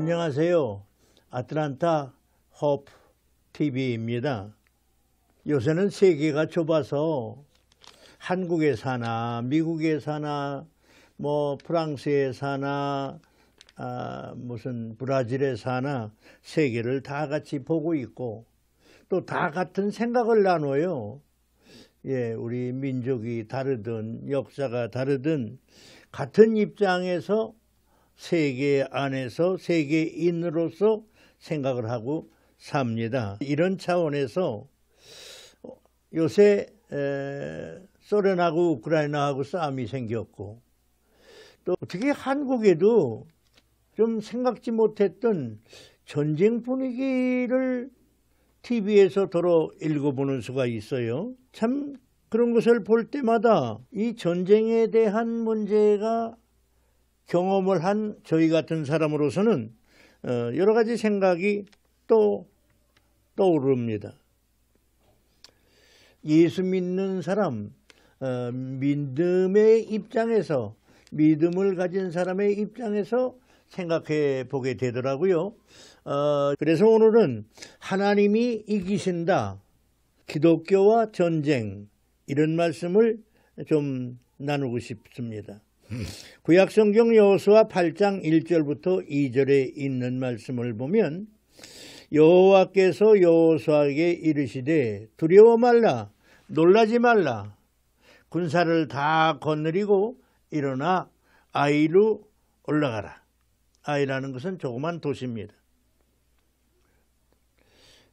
안녕하세요. 아틀란타 호프 TV입니다. 요새는 세계가 좁아서 한국에 사나 미국에 사나 프랑스에 사나 무슨 브라질에 사나 세계를 다 같이 보고 있고 또 다 같은 생각을 나눠요. 우리 민족이 다르든 역사가 다르든 같은 입장에서 세계 안에서 세계인으로서 생각을 하고 삽니다. 이런 차원에서 요새 소련하고 우크라이나하고 싸움이 생겼고 또 어떻게 한국에도 좀 생각지 못했던 전쟁 분위기를 TV에서 더러 읽어보는 수가 있어요. 참 그런 것을 볼 때마다 이 전쟁에 대한 문제가 경험을 한 저희 같은 사람으로서는 여러 가지 생각이 또 떠오릅니다. 예수 믿는 사람, 믿음의 입장에서, 믿음을 가진 사람의 입장에서 생각해 보게 되더라고요. 그래서 오늘은 하나님이 이기신다, 기독교와 전쟁, 이런 말씀을 좀 나누고 싶습니다. 구약성경 여호수아 8장 1절부터 2절에 있는 말씀을 보면 여호와께서 여호수아에게 이르시되 두려워 말라, 놀라지 말라, 군사를 다 거느리고 일어나 아이로 올라가라. 아이라는 것은 조그만 도시입니다.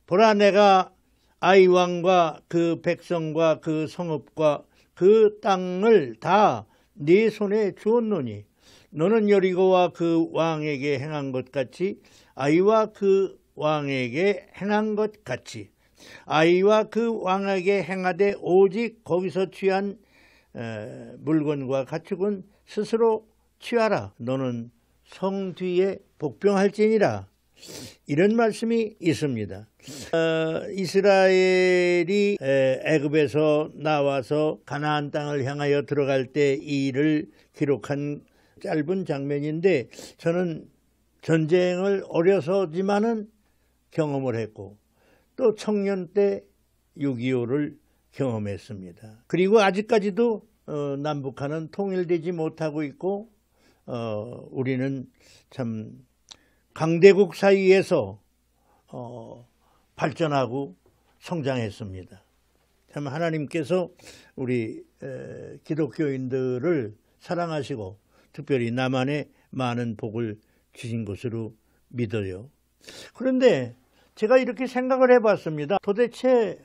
보라, 내가 아이 왕과 그 백성과 그 성읍과 그 땅을 다 네 손에 주었노니 너는 여리고와 그 왕에게 행한 것 같이 아이와 그 왕에게 행한 것 같이 아이와 그 왕에게 행하되 오직 거기서 취한 물건과 가축은 스스로 취하라. 너는 성 뒤에 복병할지니라. 이런 말씀이 있습니다. 이스라엘이 애굽에서 나와서 가나안 땅을 향하여 들어갈 때 이 일을 기록한 짧은 장면인데 저는 전쟁을 어려서지만은 경험을 했고 또 청년 때 6.25를 경험했습니다. 그리고 아직까지도 남북한은 통일되지 못하고 있고 우리는 참 강대국 사이에서 발전하고 성장했습니다. 참 하나님께서 우리 기독교인들을 사랑하시고 특별히 남한에 많은 복을 주신 것으로 믿어요. 그런데 제가 이렇게 생각을 해봤습니다. 도대체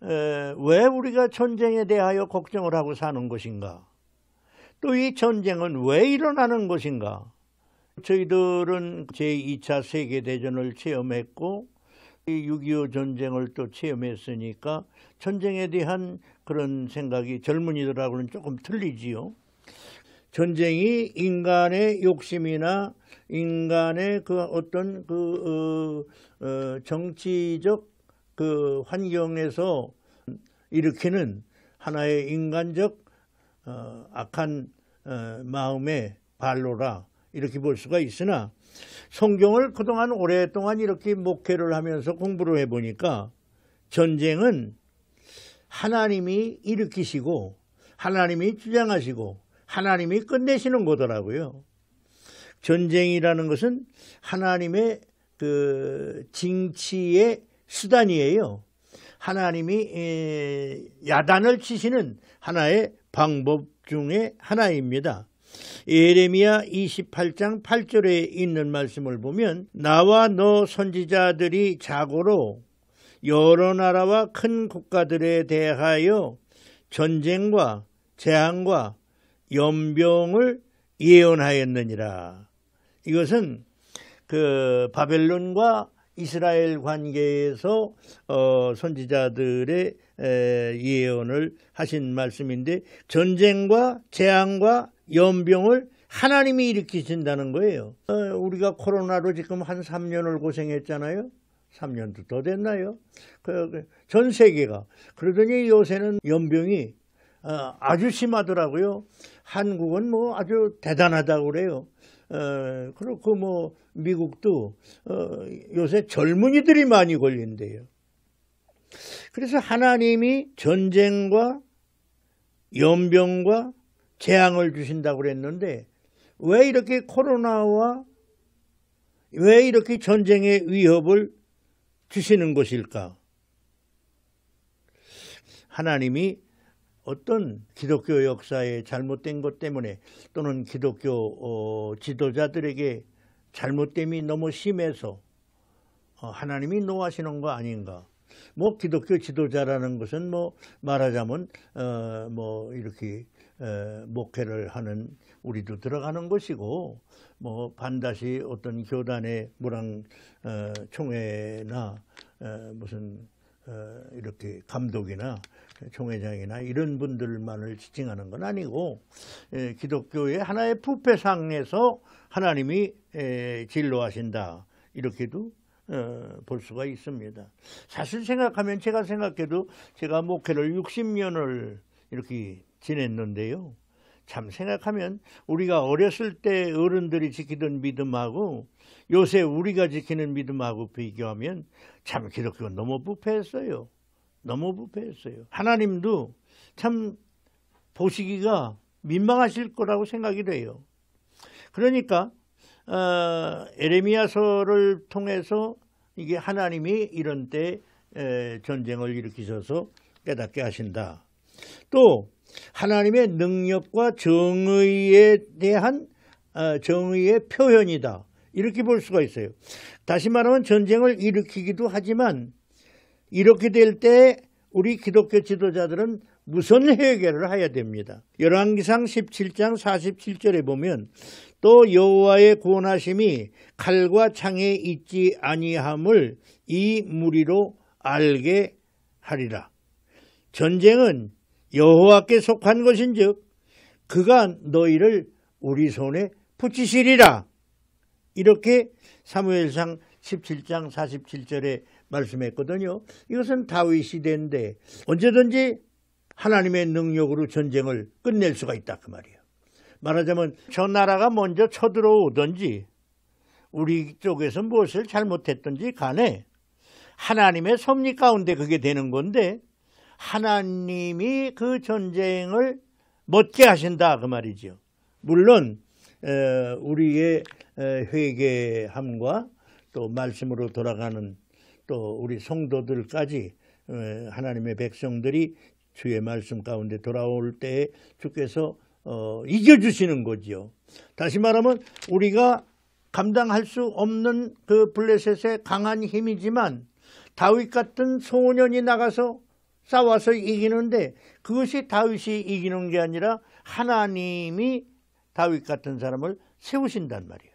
왜 우리가 전쟁에 대하여 걱정을 하고 사는 것인가? 또 이 전쟁은 왜 일어나는 것인가? 저희들은 제2차 세계대전을 체험했고 6.25 전쟁을 또 체험했으니까 전쟁에 대한 그런 생각이 젊은이들하고는 조금 틀리지요. 전쟁이 인간의 욕심이나 인간의 그 어떤 정치적 그 환경에서 일으키는 하나의 인간적 악한 마음의 발로라 이렇게 볼 수가 있으나 성경을 그동안 오랫동안 이렇게 목회를 하면서 공부를 해보니까 전쟁은 하나님이 일으키시고 하나님이 주장하시고 하나님이 끝내시는 거더라고요. 전쟁이라는 것은 하나님의 그 징치의 수단이에요. 하나님이 야단을 치시는 하나의 방법 중에 하나입니다. 예레미야 28장 8절에 있는 말씀을 보면 나와 너 선지자들이 자고로 여러 나라와 큰 국가들에 대하여 전쟁과 재앙과 연병을 예언하였느니라. 이것은 그 바벨론과 이스라엘 관계에서 선지자들의 예언을 하신 말씀인데 전쟁과 재앙과 연병을 하나님이 일으키신다는 거예요. 우리가 코로나로 지금 한 3년을 고생했잖아요. 3년도 더 됐나요? 전 세계가. 그러더니 요새는 연병이 아주 심하더라고요. 한국은 아주 대단하다고 그래요. 그렇고 뭐 미국도 요새 젊은이들이 많이 걸린대요. 그래서 하나님이 전쟁과 연병과 재앙을 주신다고 그랬는데 왜 이렇게 코로나와 왜 이렇게 전쟁의 위협을 주시는 것일까? 하나님이 어떤 기독교 역사에 잘못된 것 때문에 또는 기독교 지도자들에게 잘못됨이 너무 심해서 하나님이 노하시는 거 아닌가? 뭐 기독교 지도자라는 것은 뭐 말하자면 뭐 이렇게 목회를 하는 우리도 들어가는 것이고 뭐 반드시 어떤 교단의 무랑 총회나 무슨 이렇게 감독이나 총회장이나 이런 분들만을 지칭하는 건 아니고 기독교의 하나의 부패상에서 하나님이 진로하신다 이렇게도 볼 수가 있습니다. 사실 생각하면 제가 생각해도 제가 목회를 60년을 이렇게 지냈는데요. 참 생각하면 우리가 어렸을 때 어른들이 지키던 믿음하고 요새 우리가 지키는 믿음하고 비교하면 참 기독교가 너무 부패했어요. 너무 부패했어요. 하나님도 참 보시기가 민망하실 거라고 생각이 돼요. 그러니까 에레미야서를 통해서 이게 하나님이 이런 때 전쟁을 일으키셔서 깨닫게 하신다. 또 하나님의 능력과 정의에 대한 정의의 표현이다. 이렇게 볼 수가 있어요. 다시 말하면 전쟁을 일으키기도 하지만 이렇게 될 때 우리 기독교 지도자들은 무슨 해결을 해야 됩니다. 열왕기상 17장 47절에 보면 또 여호와의 구원하심이 칼과 창에 있지 아니함을 이 무리로 알게 하리라. 전쟁은 여호와께 속한 것인즉 그가 너희를 우리 손에 붙이시리라. 이렇게 사무엘상 17장 47절에 말씀했거든요. 이것은 다윗 시대인데 언제든지 하나님의 능력으로 전쟁을 끝낼 수가 있다 그 말이에요. 말하자면 저 나라가 먼저 쳐들어오든지 우리 쪽에서 무엇을 잘못했든지 간에 하나님의 섭리 가운데 그게 되는 건데 하나님이 그 전쟁을 멎게 하신다 그 말이죠. 물론 우리의 회개함과 또 말씀으로 돌아가는 또 우리 성도들까지 하나님의 백성들이 주의 말씀 가운데 돌아올 때 주께서 이겨주시는 거지요. 다시 말하면 우리가 감당할 수 없는 그 블레셋의 강한 힘이지만 다윗 같은 소년이 나가서 싸워서 이기는데 그것이 다윗이 이기는 게 아니라 하나님이 다윗 같은 사람을 세우신단 말이에요.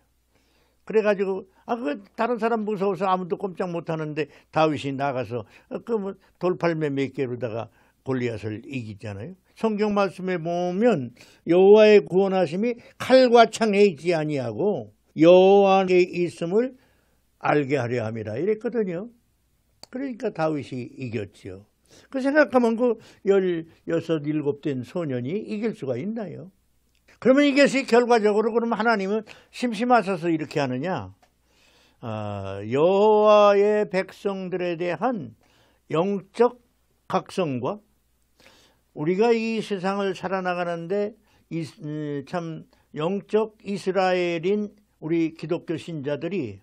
그래가지고 그 다른 사람 무서워서 아무도 꼼짝 못하는데 다윗이 나가서 그 뭐 돌팔매 몇 개로다가 골리앗을 이기잖아요. 성경 말씀에 보면 여호와의 구원하심이 칼과 창에 있지 아니하고 여호와께 있음을 알게 하려 함이라 이랬거든요. 그러니까 다윗이 이겼지요. 그 생각하면 그 16, 17된 소년이 이길 수가 있나요? 그러면 이것이 결과적으로 그럼 하나님은 심심하셔서 이렇게 하느냐? 여호와의 백성들에 대한 영적 각성과 우리가 이 세상을 살아나가는데 참 영적 이스라엘인 우리 기독교 신자들이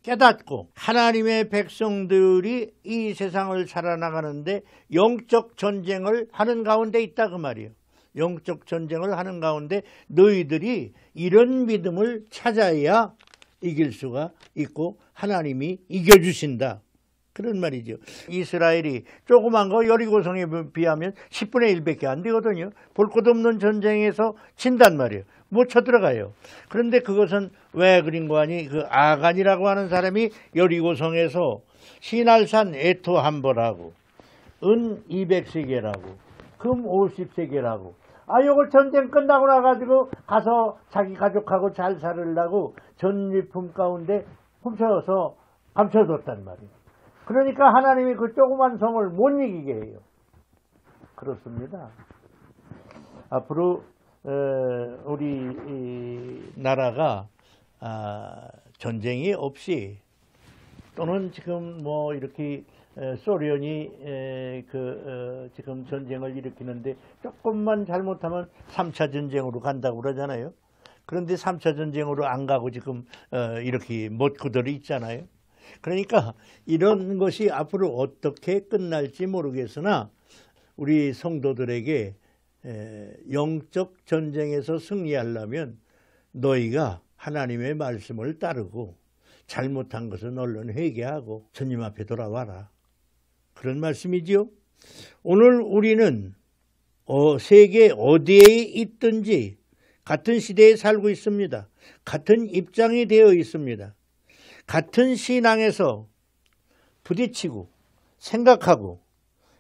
깨닫고 하나님의 백성들이 이 세상을 살아나가는데 영적 전쟁을 하는 가운데 있다 그 말이에요. 영적 전쟁을 하는 가운데 너희들이 이런 믿음을 찾아야 이길 수가 있고 하나님이 이겨주신다. 그런 말이죠. 이스라엘이 조그만 거 여리고성에 비하면 10분의 1밖에 안 되거든요. 볼 것 없는 전쟁에서 진단 말이에요. 못 쳐들어가요. 그런데 그것은 왜 그린 거 아니? 그 아간이라고 하는 사람이 여리고성에서 시날산 에토 한 벌하고 은 200세계라고 금 50세계라고 요걸 전쟁 끝나고 나가지고 가서 자기 가족하고 잘 살으려고 전리품 가운데 훔쳐서 감춰뒀단 말이에요. 그러니까 하나님이 그 조그만 성을 못 이기게 해요. 그렇습니다. 앞으로 우리 나라가 전쟁이 없이 또는 지금 뭐 이렇게 소련이 지금 전쟁을 일으키는데 조금만 잘못하면 3차 전쟁으로 간다고 그러잖아요. 그런데 3차 전쟁으로 안 가고 지금 이렇게 못구들이 있잖아요. 그러니까 이런 것이 앞으로 어떻게 끝날지 모르겠으나 우리 성도들에게 영적 전쟁에서 승리하려면 너희가 하나님의 말씀을 따르고 잘못한 것은 얼른 회개하고 주님 앞에 돌아와라. 그런 말씀이지요. 오늘 우리는 세계 어디에 있든지 같은 시대에 살고 있습니다. 같은 입장이 되어 있습니다. 같은 신앙에서 부딪히고 생각하고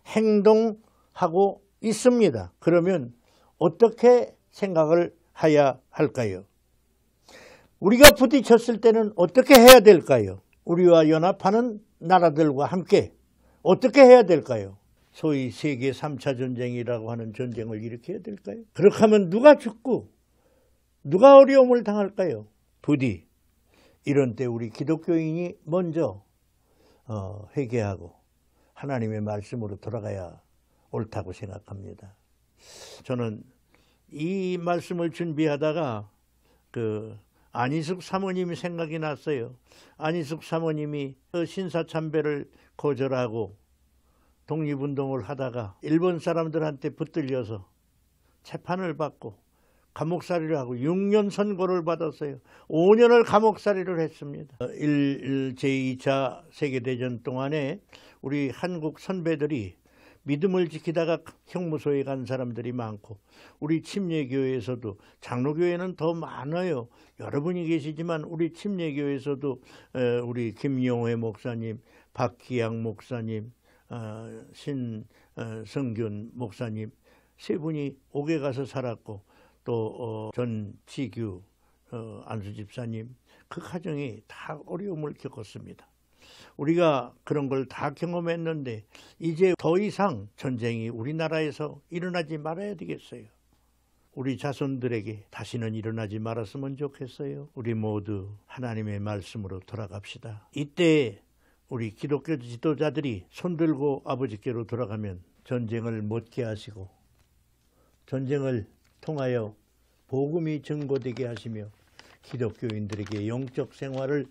행동하고 있습니다. 그러면 어떻게 생각을 해야 할까요? 우리가 부딪혔을 때는 어떻게 해야 될까요? 우리와 연합하는 나라들과 함께 어떻게 해야 될까요? 소위 세계 3차 전쟁이라고 하는 전쟁을 일으켜야 될까요? 그렇게 하면 누가 죽고 누가 어려움을 당할까요? 부디 이런 때 우리 기독교인이 먼저 회개하고 하나님의 말씀으로 돌아가야 옳다고 생각합니다. 저는 이 말씀을 준비하다가 안희숙 사모님이 생각이 났어요. 안희숙 사모님이 신사참배를 거절하고 독립운동을 하다가 일본 사람들한테 붙들려서 재판을 받고 감옥살이를 하고 6년 선고를 받았어요. 5년을 감옥살이를 했습니다. 제2차 세계대전 동안에 우리 한국 선배들이 믿음을 지키다가 형무소에 간 사람들이 많고 우리 침례교회에서도 장로교회는 더 많아요. 여러분이 계시지만 우리 침례교회에서도 우리 김용회 목사님, 박기양 목사님, 신성균 목사님 세 분이 옥에 가서 살았고 또 전지규 안수 집사님 그 가정이 다 어려움을 겪었습니다. 우리가 그런 걸 다 경험했는데 이제 더 이상 전쟁이 우리나라에서 일어나지 말아야 되겠어요. 우리 자손들에게 다시는 일어나지 말았으면 좋겠어요. 우리 모두 하나님의 말씀으로 돌아갑시다. 이때 우리 기독교 지도자들이 손들고 아버지께로 돌아가면 전쟁을 못게 하시고 전쟁을 통하여 복음이 증거되게 하시며 기독교인들에게 영적 생활을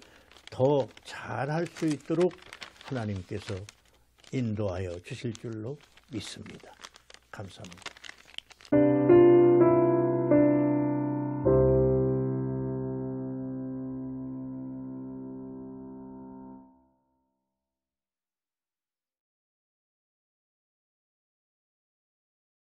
더 잘할 수 있도록 하나님께서 인도하여 주실 줄로 믿습니다. 감사합니다.